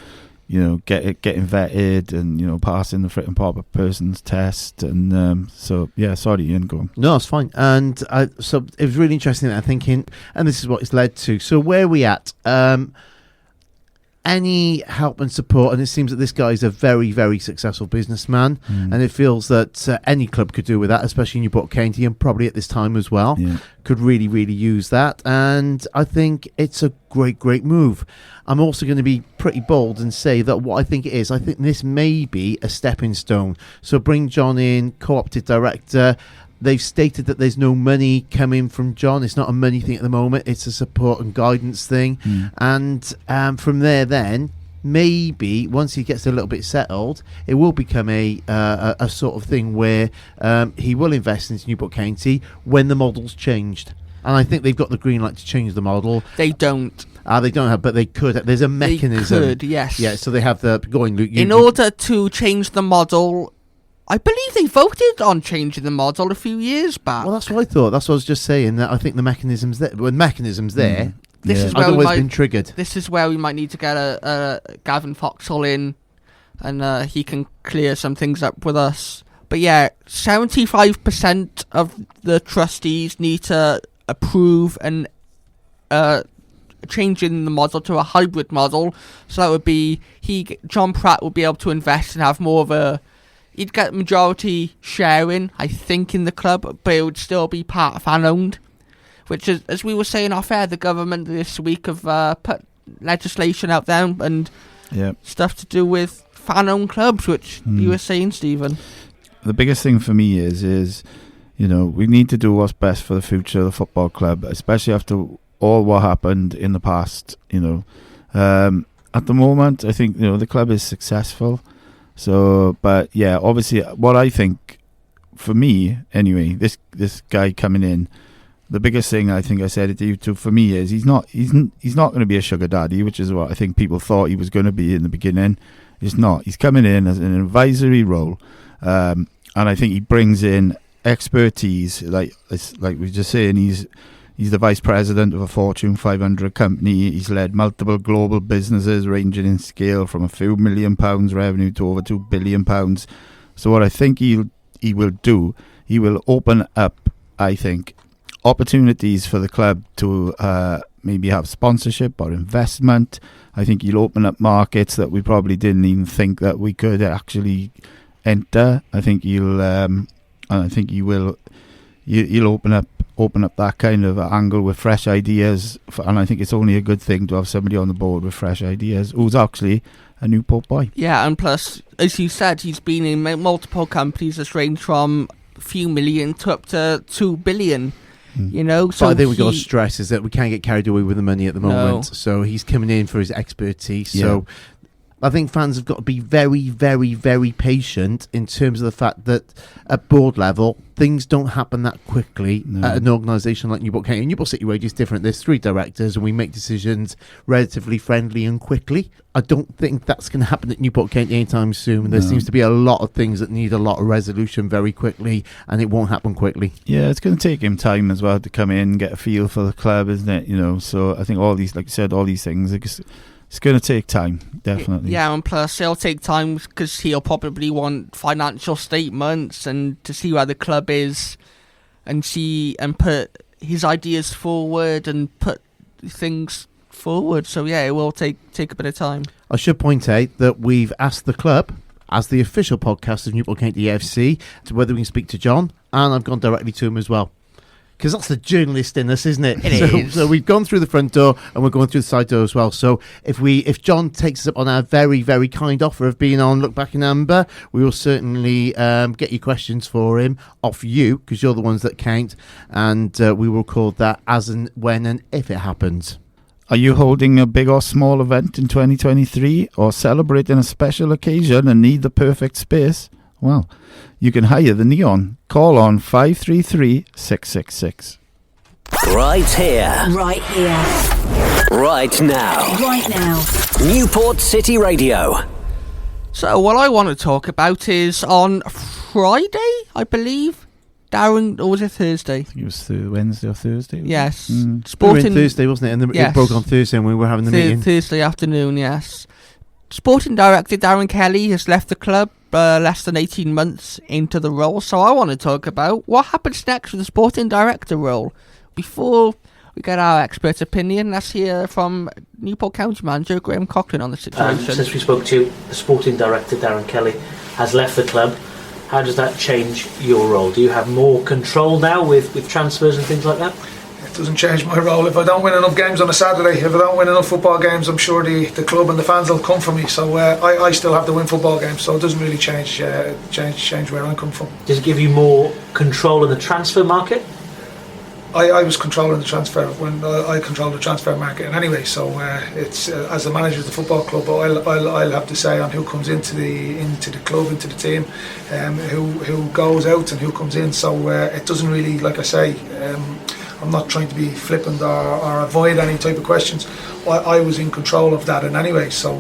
Speaker 2: getting vetted and, passing the fit and proper person's test. And sorry, Ian, go on.
Speaker 1: No, it's fine. And so it was really interesting. I'm thinking, and this is what it's led to. So where are we at? Any help and support, and it seems that this guy is a very, very successful businessman, and it feels that any club could do with that, especially Newport County, and probably at this time as well, could really, really use that. And I think it's a great, great move. I'm also going to be pretty bold and say that what I think it is, I think this may be a stepping stone. So bring John in, co-opted director. They've stated that there's no money coming from John. It's not a money thing at the moment. It's a support and guidance thing. And from there then, maybe once he gets a little bit settled, it will become a sort of thing where he will invest into Newport County when the model's changed. And I think they've got the green light to change the model.
Speaker 3: They don't.
Speaker 1: They don't have, but they could. There's a mechanism.
Speaker 3: They could, yes.
Speaker 1: Yeah, so they have the... Luke.
Speaker 3: In order to change the model... I believe they voted on changing the model a few years back.
Speaker 1: Well, that's what I thought. That's what I was just saying. That I think the mechanism's there. When mechanism's there,
Speaker 3: this is
Speaker 1: where it's been triggered.
Speaker 3: This is where we might need to get a Gavin Foxall in, and he can clear some things up with us. But yeah, 75% of the trustees need to approve and changing the model to a hybrid model. So that would be Jon Pratt would be able to invest and have more of a... He'd get majority sharing, I think, in the club, but it would still be part fan-owned. Which is, as we were saying off air, the government this week have put legislation out there and stuff to do with fan-owned clubs, which you were saying, Stephen.
Speaker 2: The biggest thing for me is we need to do what's best for the future of the football club, especially after all what happened in the past. At the moment, I think the club is successful. So, but yeah, obviously, what I think, for me anyway, this guy coming in, the biggest thing I think I said it to you too, for me is he's not going to be a sugar daddy, which is what I think people thought he was going to be in the beginning. He's not. He's coming in as an advisory role, and I think he brings in expertise. Like we were just saying, he's the vice president of a Fortune 500 company. He's led multiple global businesses ranging in scale from a few £1 million revenue to over £2 billion. So what I think he will do, he will open up, I think, opportunities for the club to maybe have sponsorship or investment. I think he'll open up markets that we probably didn't even think that we could actually enter. I think he'll open up that kind of angle with fresh ideas, and I think it's only a good thing to have somebody on the board with fresh ideas who's actually a Newport boy.
Speaker 3: Yeah, and plus, as you said, he's been in multiple companies that range from a few million to up to 2 billion. So
Speaker 1: but I think we've got to stress is that we can't get carried away with the money at the moment. So he's coming in for his expertise. Yeah. So I think fans have got to be very, very, very patient in terms of the fact that at board level, things don't happen that quickly at an organisation like Newport County. Newport City Radio is different. There's 3 directors and we make decisions relatively friendly and quickly. I don't think that's going to happen at Newport County anytime soon. There seems to be a lot of things that need a lot of resolution very quickly, and it won't happen quickly.
Speaker 2: Yeah, it's going to take him time as well to come in, get a feel for the club, isn't it? So I think all these, like you said, all these things, it's going to take time, definitely.
Speaker 3: Yeah, and plus it'll take time because he'll probably want financial statements and to see where the club is and put his ideas forward and put things forward. So yeah, it will take a bit of time.
Speaker 1: I should point out that we've asked the club, as the official podcast of Newport County FC, to whether we can speak to John, and I've gone directly to him as well. Because that's the journalist in us, isn't it?
Speaker 3: It is.
Speaker 1: So we've gone through the front door and we're going through the side door as well. So if John takes us up on our very, very kind offer of being on Look Back in Amber, we will certainly get your questions for him off you, because you're the ones that count, and we will record that as and when and if it happens.
Speaker 2: Are you holding a big or small event in 2023 or celebrating a special occasion and need the perfect space? Well, you can hire the Neon. Call on 533 666.
Speaker 4: Right here.
Speaker 5: Right here.
Speaker 4: Right now.
Speaker 5: Right now.
Speaker 4: Newport City Radio.
Speaker 3: So what I want to talk about is on Friday, I believe. Darren, or was it Thursday?
Speaker 2: I think it was Wednesday or Thursday.
Speaker 3: Yes.
Speaker 1: We were
Speaker 3: Sporting
Speaker 1: in Thursday, wasn't it? And
Speaker 3: yes.
Speaker 1: it broke on Thursday and we were having the meeting.
Speaker 3: Thursday afternoon, yes. Sporting director Darren Kelly has left the club less than 18 months into the role. So I want to talk about what happens next with the sporting director role. Before we get our expert opinion, let's hear from Newport County manager Graham Cochran on the situation.
Speaker 9: Since we spoke to you, the sporting director Darren Kelly has left the club. How does that change your role? Do you have more control now with transfers and things like that?
Speaker 8: It doesn't change my role. If I don't win enough games on a Saturday, if I don't win enough football games, I'm sure the club and the fans will come for me. So I still have to win football games, so it doesn't really change where I come from.
Speaker 9: Does it give you more control in the transfer market?
Speaker 8: I was controlling the transfer when I controlled the transfer market, and anyway, so it's as the manager of the football club, I'll have to say on who comes into the club, into the team, who goes out and who comes in. So it doesn't really, like I say, I'm not trying to be flippant or avoid any type of questions. I was in control of that, and anyway, so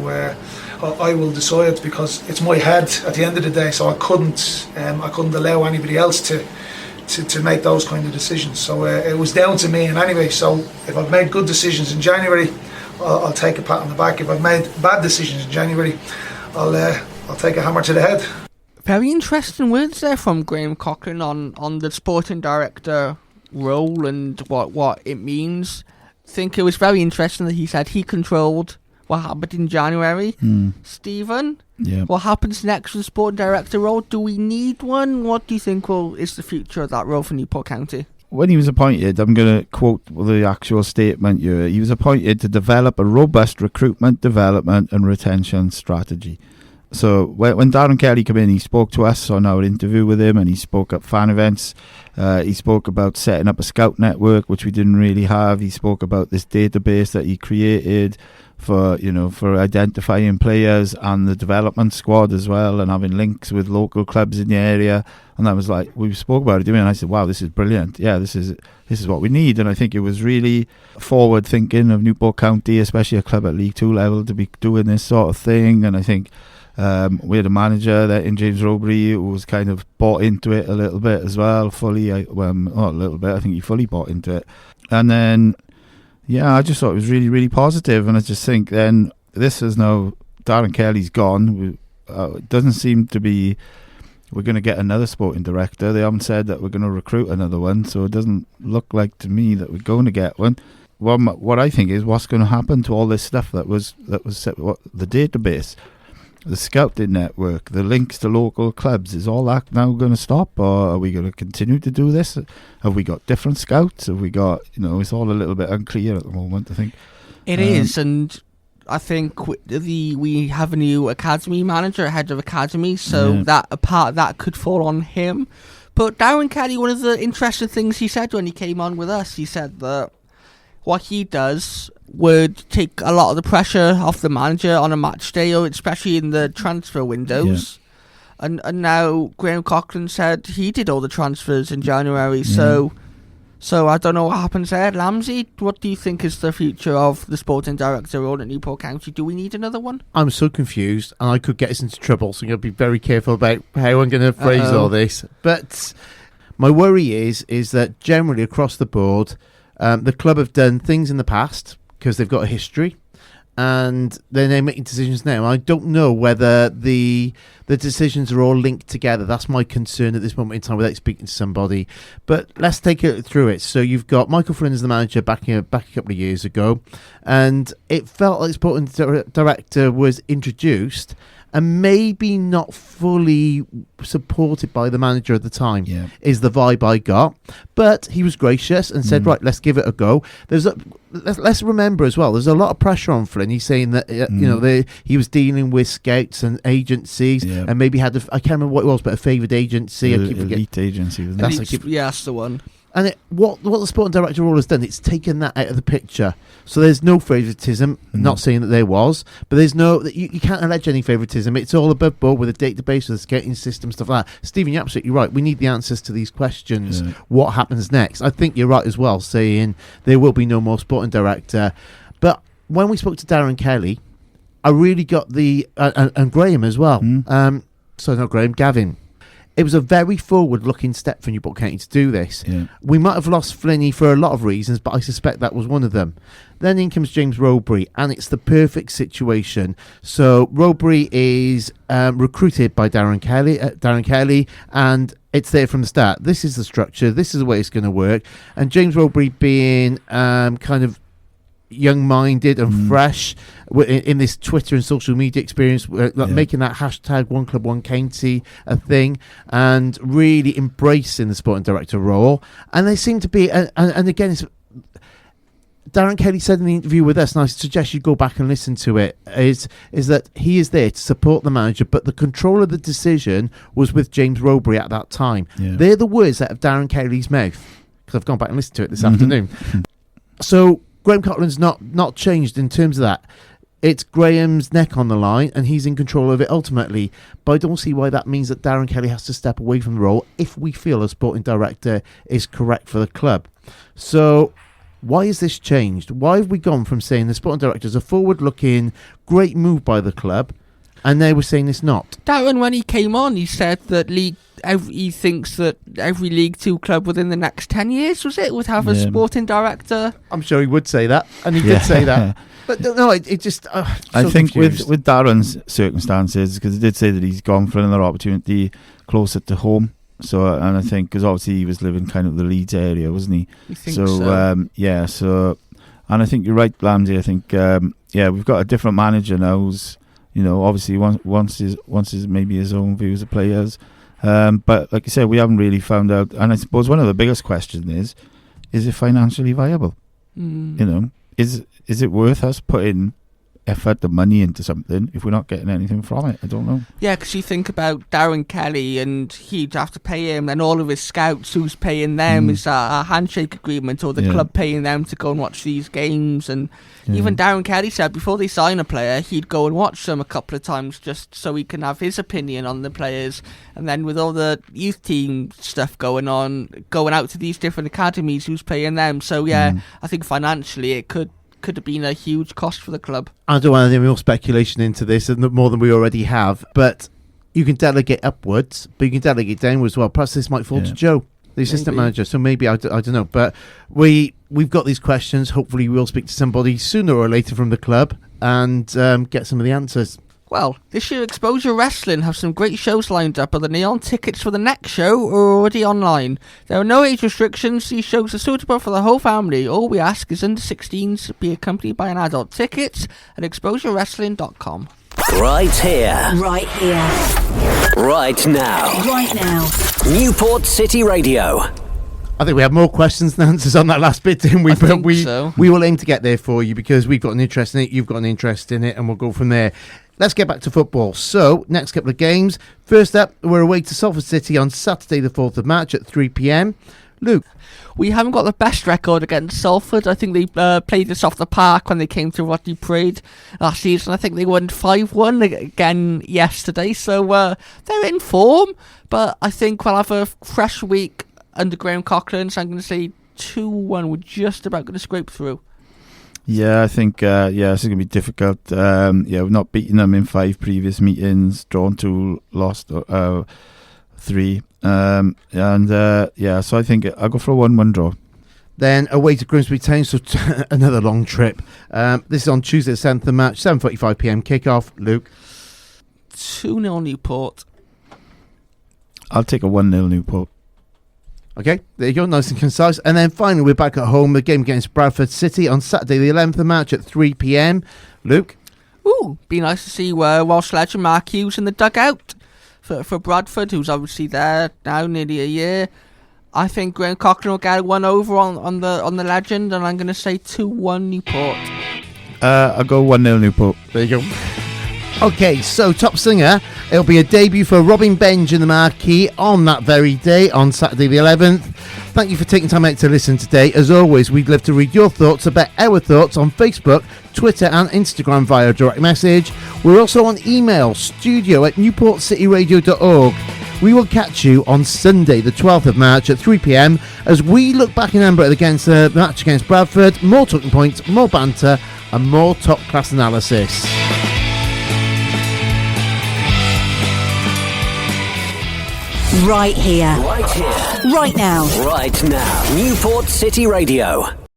Speaker 8: I will decide because it's my head at the end of the day. So I couldn't allow anybody else to make those kind of decisions. So it was down to me, and anyway, so if I've made good decisions in January, I'll take a pat on the back. If I've made bad decisions in January, I'll take a hammer to the head.
Speaker 3: Very interesting words there from Graham Cochran on the sporting director role and what it means. I think it was very interesting that he said he controlled what happened in January. Stephen?
Speaker 2: Yeah.
Speaker 3: What happens next with the sporting director role? Do we need one? What do you think is the future of that role for Newport County?
Speaker 2: When he was appointed, I'm going to quote the actual statement here. He was appointed to develop a robust recruitment, development and retention strategy. So when Darren Kelly came in, he spoke to us on our interview with him, and he spoke at fan events. He spoke about setting up a scout network, which we didn't really have. He spoke about this database that he created for identifying players and the development squad as well, and having links with local clubs in the area. And that was like, we spoke about it, didn't we? And I said, wow, this is brilliant. Yeah, this is what we need. And I think it was really forward thinking of Newport County, especially a club at League 2 level, to be doing this sort of thing. And I think we had a manager there in James Robury who was kind of bought into it a little bit as well, fully. Not a little bit, I think he fully bought into it. And then, yeah, I just thought it was really, really positive. And I just think then this is now, Darren Kelly's gone. It doesn't seem to be, we're going to get another sporting director. They haven't said that we're going to recruit another one, so it doesn't look like to me that we're going to get one. What I think is what's going to happen to all this stuff that was set, the database, the scouting network, the links to local clubs, is all that now going to stop, or are we going to continue to do this? Have we got different scouts? Have we got, it's all a little bit unclear at the moment, I think.
Speaker 3: It is, and I think we have a new academy manager, head of academy, so that a part of that could fall on him. But Darren Kelly, one of the interesting things he said when he came on with us, he said that what he does would take a lot of the pressure off the manager on a match day, or especially in the transfer windows. Yeah. And now Graham Cochran said he did all the transfers in January, so I don't know what happens there. Lamsey, what do you think is the future of the sporting director role at Newport County? Do we need another one?
Speaker 1: I'm so confused, and I could get us into trouble, so I'm going to be very careful about how I'm going to phrase all this. But my worry is that generally across the board, the club have done things in the past because they've got a history, and they're making decisions now. I don't know whether the decisions are all linked together. That's my concern at this moment in time without speaking to somebody. But let's take it through it. So you've got Michael Flynn as the manager back a couple of years ago, and it felt like sporting director was introduced and maybe not fully supported by the manager at the time, is the vibe I got. But he was gracious and said, right, let's give it a go. Let's remember as well, there's a lot of pressure on Flynn. He's saying that he was dealing with scouts and agencies, and maybe had I can't remember what it was, but a favoured agency.
Speaker 2: Elite agency.
Speaker 3: That's the one.
Speaker 1: And what the sporting director role has done, it's taken that out of the picture. So there's no favouritism. Not saying that there was, but there's no. You can't allege any favouritism. It's all above board with a database, with a skating system, stuff like that. Stephen, you're absolutely right. We need the answers to these questions. Yeah. What happens next? I think you're right as well, saying there will be no more sporting director. But when we spoke to Darren Kelly, I really got and Graham as well. Sorry, not Graham, Gavin. It was a very forward-looking step for Newport County to do this. Yeah. We might have lost Flinney for a lot of reasons, but I suspect that was one of them. Then in comes James Rowbury, and it's the perfect situation. So Rowbury is recruited by Darren Kelly, and it's there from the start. This is the structure. This is the way it's going to work. And James Rowbury being kind of young-minded and fresh in this Twitter and social media experience, making that hashtag One Club One County a thing, and really embracing the sporting director role. And they seem to be, and again, it's, Darren Kelly said in the interview with us, and I suggest you go back and listen to it, is that he is there to support the manager, but the control of the decision was with James Rowbury at that time. Yeah. They're the words out of Darren Kelly's mouth, because I've gone back and listened to it this afternoon. So Graham Coughlin's not changed in terms of that. It's Graham's neck on the line, and he's in control of it ultimately. But I don't see why that means that Darren Kelly has to step away from the role if we feel a sporting director is correct for the club. So why has this changed? Why have we gone from saying the sporting director is a forward-looking, great move by the club, and now we're saying it's not?
Speaker 3: Darren, when he came on, he said that he thinks that every League Two club within the next 10 years, would have a sporting director.
Speaker 1: I'm sure he would say that, and he did say that. But no, it just...
Speaker 2: I think with Darren's circumstances, because he did say that he's gone for another opportunity closer to home. So, and I think, because obviously he was living kind of the Leeds area, wasn't he?
Speaker 3: You think so?
Speaker 2: So, and I think you're right, Blamsey. I think, we've got a different manager now who's, obviously wants his maybe his own views of players. But like you said, we haven't really found out. And I suppose one of the biggest questions is it financially viable? Is it worth us putting effort and money into something if we're not getting anything from it? I don't know.
Speaker 3: Yeah, because you think about Darren Kelly, and he'd have to pay him, and all of his scouts, who's paying them? Is a handshake agreement, or the club paying them to go and watch these games? And even Darren Kelly said before they sign a player, he'd go and watch them a couple of times just so he can have his opinion on the players. And then with all the youth team stuff going out to these different academies, who's paying them? So I think financially it could have been a huge cost for the club.
Speaker 1: I don't want any more speculation into this, and more than we already have, but you can delegate upwards, but you can delegate downwards as well. Perhaps this might fall to Joe, the assistant manager, so maybe, I don't know, but we've got these questions. Hopefully we'll speak to somebody sooner or later from the club and get some of the answers.
Speaker 3: Well, this year Exposure Wrestling have some great shows lined up, but the neon tickets for the next show are already online. There are no age restrictions. These shows are suitable for the whole family. All we ask is under 16s be accompanied by an adult. Tickets at exposurewrestling.com.
Speaker 4: Right here.
Speaker 5: Right here.
Speaker 4: Right now.
Speaker 5: Right now.
Speaker 4: Newport City Radio.
Speaker 1: I think we have more questions than answers on that last bit, didn't we? But we will aim to get there for you, because we've got an interest in it, you've got an interest in it, and we'll go from there. Let's get back to football. So, next couple of games. First up, we're away to Salford City on Saturday the 4th of March at 3 p.m. Luke?
Speaker 3: We haven't got the best record against Salford. I think they played us off the park when they came to Rodney Parade last season. I think they won 5-1 again yesterday. So, they're in form, but I think we'll have a fresh week under Graham Coughlin. So I'm going to say 2-1. We're just about going to scrape through.
Speaker 2: Yeah, I think this is going to be difficult. We've not beaten them in 5 previous meetings, drawn 2, lost 3. So I think I'll go for a 1-1 draw.
Speaker 1: Then away to Grimsby Town, so another long trip. This is on Tuesday the 7th of March, 7:45 p.m. kickoff. Luke?
Speaker 3: 2-0 Newport.
Speaker 2: I'll take a 1-0 Newport.
Speaker 1: Okay, there you go, nice and concise. And then finally, we're back at home, the game against Bradford City on Saturday the 11th of March at 3 p.m. Luke?
Speaker 3: Ooh, be nice to see Welsh legend Mark Hughes in the dugout for Bradford, who's obviously there now nearly a year. I think Graham Coughlin will get one over on the legend, and I'm going to say 2-1 Newport.
Speaker 2: I'll go 1-0 Newport.
Speaker 1: There you go. Okay, so top singer, it'll be a debut for Robin Benge in the Marquee on that very day, on Saturday the 11th. Thank you for taking time out to listen today. As always, we'd love to read your thoughts about our thoughts on Facebook, Twitter and Instagram via direct message. We're also on email, studio@newportcityradio.org. We will catch you on Sunday the 12th of March at 3 p.m. as we look back in Amber against the match against Bradford. More talking points, more banter and more top class analysis.
Speaker 5: Right here.
Speaker 4: Right here.
Speaker 5: Right now.
Speaker 4: Right now. Newport City Radio.